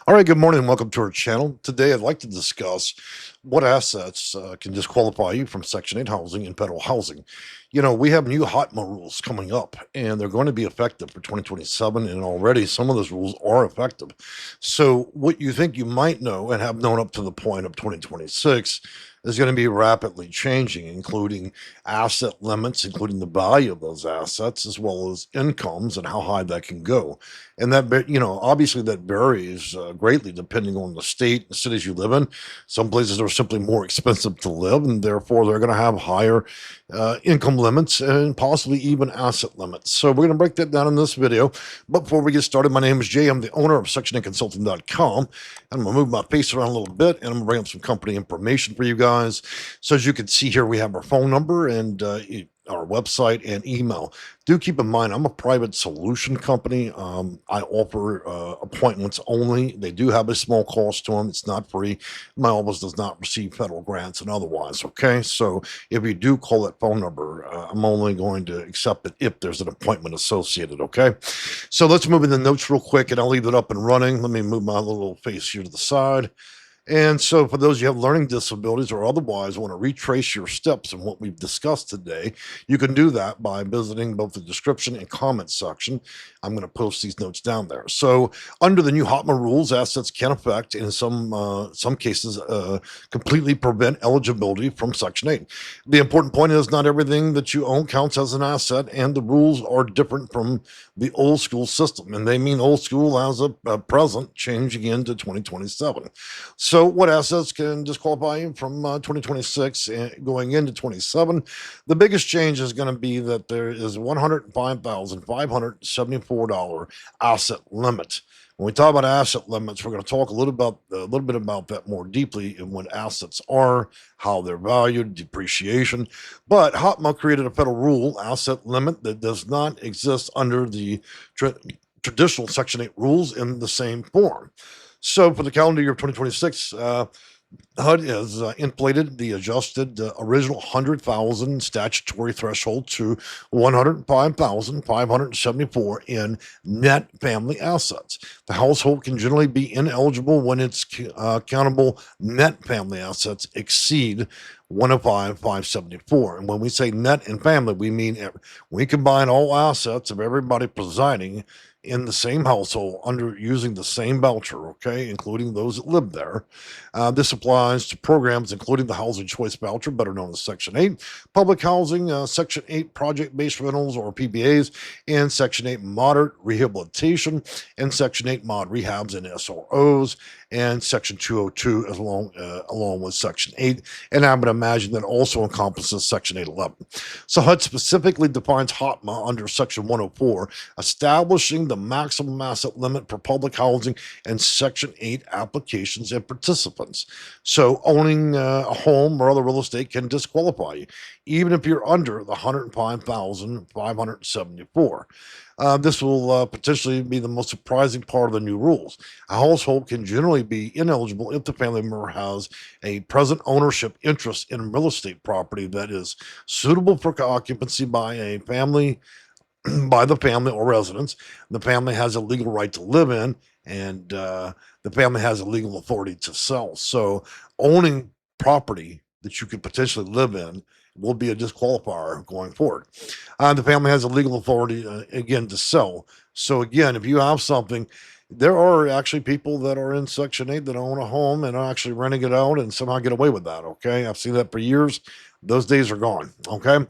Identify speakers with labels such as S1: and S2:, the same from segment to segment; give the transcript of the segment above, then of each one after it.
S1: All right, good morning and welcome to our channel. Today, I'd like to discuss what assets can disqualify you from Section 8 housing and federal housing. We have new HOTMA rules coming up, and they're going to be effective for 2027, and already some of those rules are effective. So, what you think you might know and have known up to the point of 2026 is going to be rapidly changing, including asset limits, including the value of those assets, as well as incomes and how high that can go. And obviously that varies greatly depending on the state and cities you live in. Some places are simply more expensive to live, and therefore they're going to have higher income limits and possibly even asset limits. So we're going to break that down in this video. But before we get started, my name is Jay. I'm the owner of Section8Consulting.com. And I'm going to move my face around a little bit, and I'm going to bring up some company information for you guys. So as you can see here, we have our phone number and our website and email. Do keep in mind, I'm a private solution company. I offer appointments only. They do have a small cost to them. It's not free. My office does not receive federal grants and otherwise. Okay, so if you do call that phone number, I'm only going to accept it if there's an appointment associated. Okay, so let's move into notes real quick, and I'll leave it up and running. Let me move my little face here to the side. And so, for those you have learning disabilities or otherwise want to retrace your steps in what we've discussed today, you can do that by visiting both the description and comments section. I'm going to post these notes down there. So, under the new HOTMA rules, assets can affect, in some cases, completely prevent eligibility from Section 8. The important point is not everything that you own counts as an asset, and the rules are different from the old school system. And they mean old school as a present, changing into 2027. So, what assets can disqualify you from 2026 and going into 27? The biggest change is going to be that there is $105,574 asset limit. When we talk about asset limits, we're going to talk a little bit about that more deeply and what assets are, how they're valued, depreciation. But HOTMA created a federal rule asset limit that does not exist under the traditional Section 8 rules in the same form. So for the calendar year of 2026, HUD has inflated the adjusted original 100,000 statutory threshold to 105,574 in net family assets. The household can generally be ineligible when its countable net family assets exceed 105,574. And when we say net and family, we mean we combine all assets of everybody presiding in the same household under using the same voucher, okay, including those that live there. This applies to programs including the Housing Choice Voucher, better known as Section 8, public housing, Section 8 project-based rentals or PBAs, and Section 8 moderate rehabilitation, and Section 8 mod rehabs and SROs, and Section 202 along with Section 8. And I'm going to imagine that also encompasses Section 811. So HUD specifically defines HOTMA under Section 104, establishing the maximum asset limit for public housing and Section 8 applications and participants. So owning a home or other real estate can disqualify you, even if you're under the 105,574. This will potentially be the most surprising part of the new rules. A household can generally be ineligible if the family member has a present ownership interest in real estate property that is suitable for occupancy by a family, by the family or residents. The family has a legal right to live in, and the family has a legal authority to sell. So, owning property that you could potentially live in will be a disqualifier going forward. The family has a legal authority, again, to sell. So, again, if you have something, there are actually people that are in Section 8 that own a home and are actually renting it out and somehow get away with that. Okay. I've seen that for years. Those days are gone. Okay.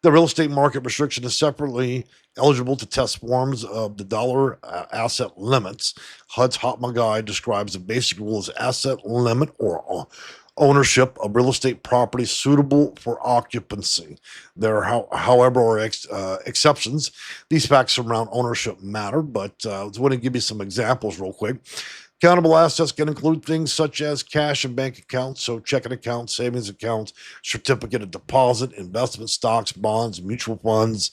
S1: The real estate market restriction is separately eligible to test forms of the dollar asset limits. HUD's HOTMA guide describes the basic rule as asset limit or ownership of real estate property suitable for occupancy. There, however, are exceptions. These facts around ownership matter, but I want to give you some examples real quick. Countable assets can include things such as cash and bank accounts, so checking accounts, savings accounts, certificate of deposit, investment stocks, bonds, mutual funds,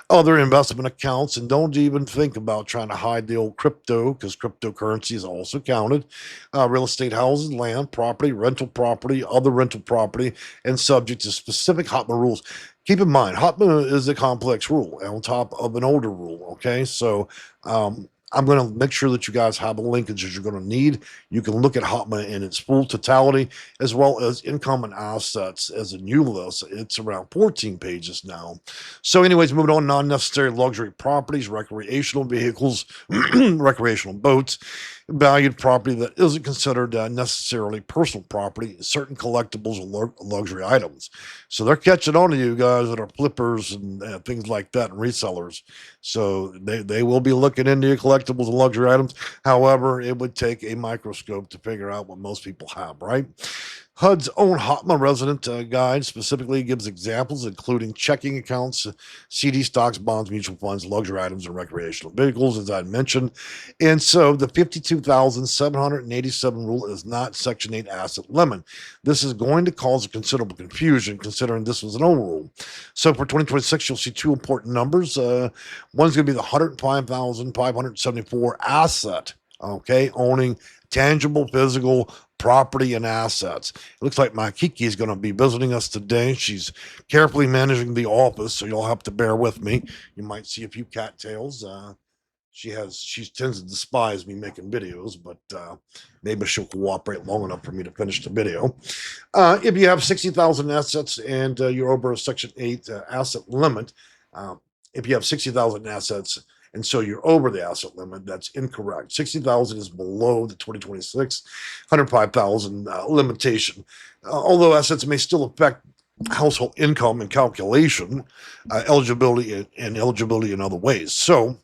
S1: other investment accounts, and don't even think about trying to hide the old crypto because cryptocurrency is also counted. Real estate houses, land, property, other rental property, and subject to specific HOTMA rules. Keep in mind, HOTMA is a complex rule on top of an older rule, okay? So I'm going to make sure that you guys have the linkages you're going to need. You can look at HOTMA in its full totality, as well as income and assets as a new list. It's around 14 pages now. So anyways, moving on, non-necessary luxury properties, recreational vehicles, recreational boats, valued property that isn't considered necessarily personal property, certain collectibles and luxury items. So they're catching on to you guys that are flippers and things like that and resellers. So they will be looking into your collectibles and luxury items. However, it would take a microscope to figure out what most people have, right? HUD's own HOTMA resident guide specifically gives examples, including checking accounts, CD stocks, bonds, mutual funds, luxury items, and recreational vehicles, as I mentioned. And so the 52,787 rule is not Section 8 asset limit. This is going to cause a considerable confusion considering this was an old rule. So for 2026, you'll see two important numbers. One's going to be the 105,574 asset, okay, owning tangible physical property and assets. It looks like my Kiki is going to be visiting us today. She's carefully managing the office, so you'll have to bear with me. You might see a few cattails. She tends to despise me making videos, but maybe she'll cooperate long enough for me to finish the video. If you have 60,000 assets and you're over a Section 8 asset limit, if you have 60,000 assets and so you're over the asset limit, that's incorrect. 60,000 is below the 2026 105,000 limitation. Although assets may still affect household income and calculation, eligibility and eligibility in other ways. So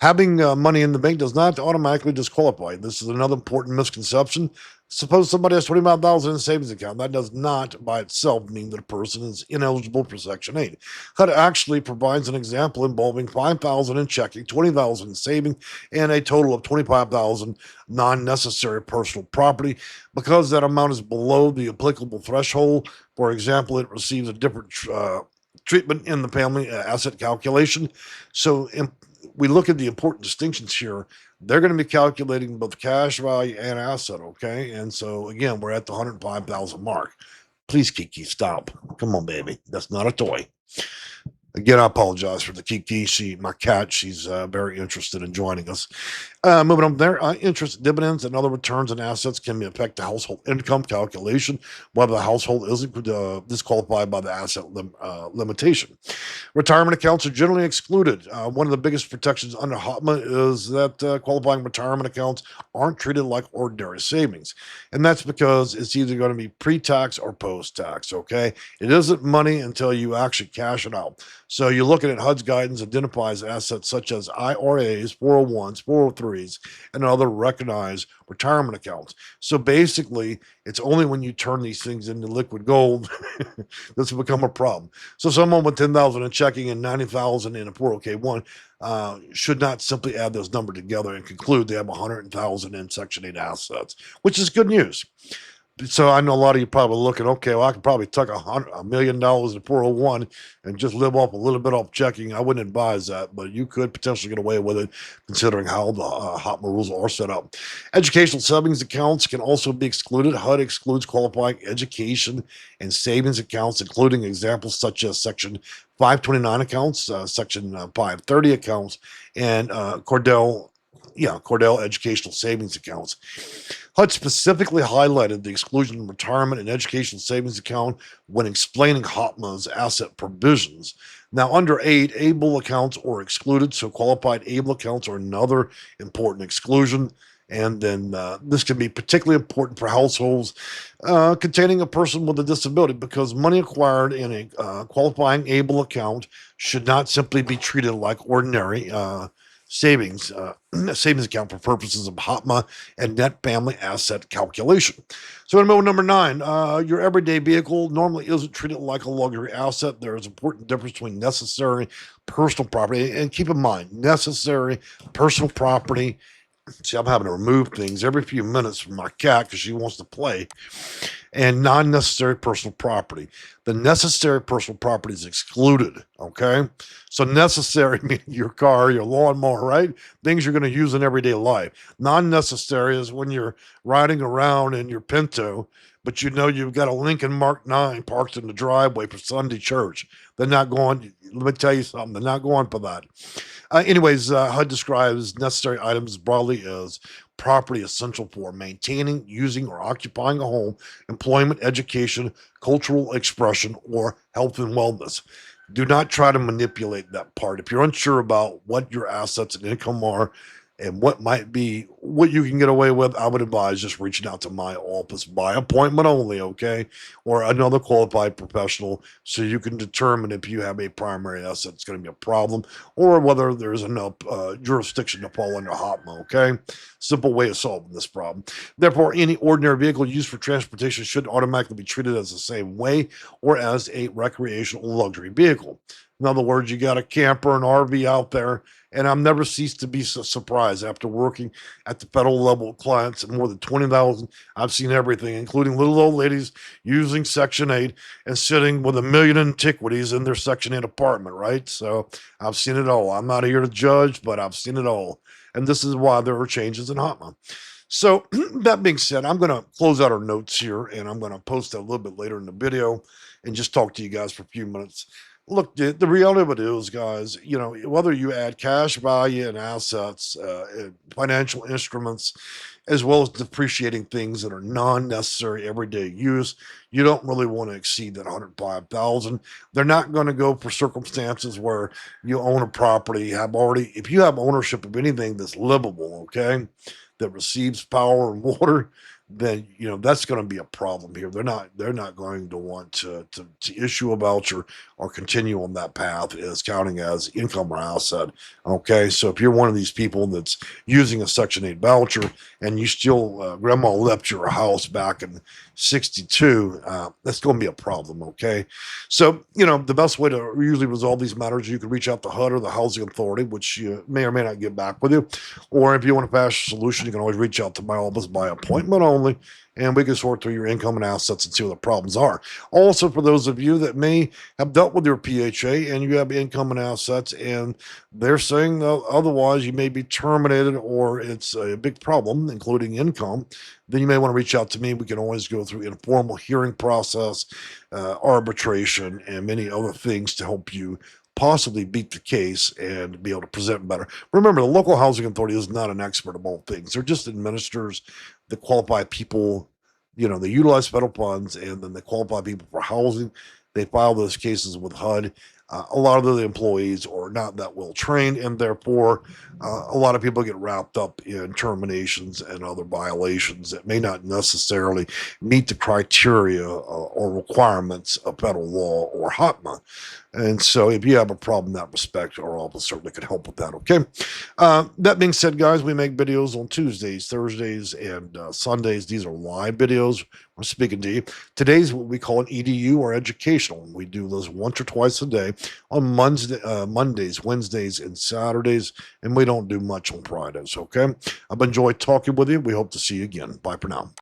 S1: having money in the bank does not automatically disqualify. This is another important misconception. Suppose somebody has 25,000 in a savings account. That does not by itself mean that a person is ineligible for Section 8. HUD actually provides an example involving 5,000 in checking, 20,000 in saving, and a total of 25,000 non-necessary personal property. Because that amount is below the applicable threshold, for example, it receives a different treatment in the family asset calculation. So we look at the important distinctions here. They're going to be calculating both cash value and asset, okay? And so again, we're at the 105,000 mark. Please, Kiki, stop. Come on, baby. That's not a toy. Again, I apologize for the Kiki. My cat, she's very interested in joining us. Moving on there, interest, dividends, and other returns and assets can affect the household income calculation, whether the household isn't disqualified by the asset limitation. Retirement accounts are generally excluded. One of the biggest protections under HOTMA is that qualifying retirement accounts aren't treated like ordinary savings. And that's because it's either going to be pre-tax or post-tax, okay? It isn't money until you actually cash it out. So you're looking at HUD's guidance identifies assets such as IRAs, 401s, 403s, and other recognized retirement accounts. So basically, it's only when you turn these things into liquid gold this will become a problem. So someone with 10,000 in checking and 90,000 in a 401k1 should not simply add those numbers together and conclude they have 100,000 in Section 8 assets, which is good news. So I know a lot of you probably looking, okay, well, I could probably tuck $1 million in 401 and just live off a little bit off checking. I wouldn't advise that, but you could potentially get away with it considering how the HOTMA rules are set up. Educational savings accounts can also be excluded. HUD excludes qualifying education and savings accounts, including examples such as Section 529 accounts, Section 530 accounts, and Cordell educational savings accounts. HUD specifically highlighted the exclusion of retirement and educational savings account when explaining HOTMA's asset provisions. Now, under 8, able accounts are excluded, so qualified able accounts are another important exclusion. And then this can be particularly important for households containing a person with a disability because money acquired in a qualifying able account should not simply be treated like ordinary savings account for purposes of HOTMA and net family asset calculation. So in mode number 9, your everyday vehicle normally isn't treated like a luxury asset. There is an important difference between necessary personal property, and keep in mind, necessary personal property. See, I'm having to remove things every few minutes from my cat because she wants to play. and non-necessary personal property. The necessary personal property is excluded. Okay, so necessary meaning your car, your lawnmower, right? Things you're going to use in everyday life. Non-necessary is when you're riding around in your Pinto, but you know you've got a Lincoln Mark 9 parked in the driveway for Sunday church. They're not going. Let me tell you something. They're not going for that. Anyways, HUD describes necessary items broadly as property essential for maintaining, using, or occupying a home, employment, education, cultural expression, or health and wellness. Do not try to manipulate that part. If you're unsure about what your assets and income are and what might be what you can get away with, I would advise just reaching out to my office by appointment only, okay? Or another qualified professional so you can determine if you have a primary asset that's going to be a problem or whether there's enough jurisdiction to fall under HOTMA, okay? Simple way of solving this problem. Therefore, any ordinary vehicle used for transportation should automatically be treated as the same way or as a recreational luxury vehicle. In other words, you got a camper, an RV out there, and I've never ceased to be so surprised after working at the federal level with clients at more than 20,000. I've seen everything, including little old ladies using Section 8 and sitting with a million antiquities in their Section 8 apartment, right? So I've seen it all. I'm not here to judge, but I've seen it all. And this is why there are changes in HOTMA. So that being said, I'm going to close out our notes here and I'm going to post that a little bit later in the video and just talk to you guys for a few minutes. Look, the reality of it is, guys, you know, whether you add cash value and assets, financial instruments, as well as depreciating things that are non-necessary everyday use, you don't really want to exceed that 105,000. They're not going to go for circumstances where you own a property, have already, if you have ownership of anything that's livable, okay, that receives power and water, then you know that's going to be a problem here. They're not going to want to issue a voucher or continue on that path as counting as income or asset. Okay, so if you're one of these people that's using a Section 8 voucher and you still grandma left your house back in 62, that's going to be a problem. Okay, so you know the best way to usually resolve these matters, you can reach out to HUD or the Housing Authority, which you may or may not get back with you. Or if you want a faster solution, you can always reach out to my office by appointment only, and we can sort through your income and assets and see what the problems are. Also, for those of you that may have dealt with your PHA and you have income and assets, and they're saying otherwise, you may be terminated or it's a big problem, including income, then you may want to reach out to me. We can always go through informal hearing process, arbitration, and many other things to help you possibly beat the case and be able to present better. Remember, the local housing authority is not an expert of all things. They're just administrators that qualify people. You know, they utilize federal funds and then they qualify people for housing. They file those cases with HUD. A lot of the employees are not that well trained, and therefore, a lot of people get wrapped up in terminations and other violations that may not necessarily meet the criteria or requirements of federal law or HOTMA. And so, if you have a problem in that respect, our office certainly could help with that. Okay. That being said, guys, we make videos on Tuesdays, Thursdays, and Sundays. These are live videos. I'm speaking to you. Today's what we call an EDU or educational. We do those once or twice a day on Mondays, Wednesdays, and Saturdays, and we don't do much on Fridays. Okay. I've enjoyed talking with you. We hope to see you again. Bye for now.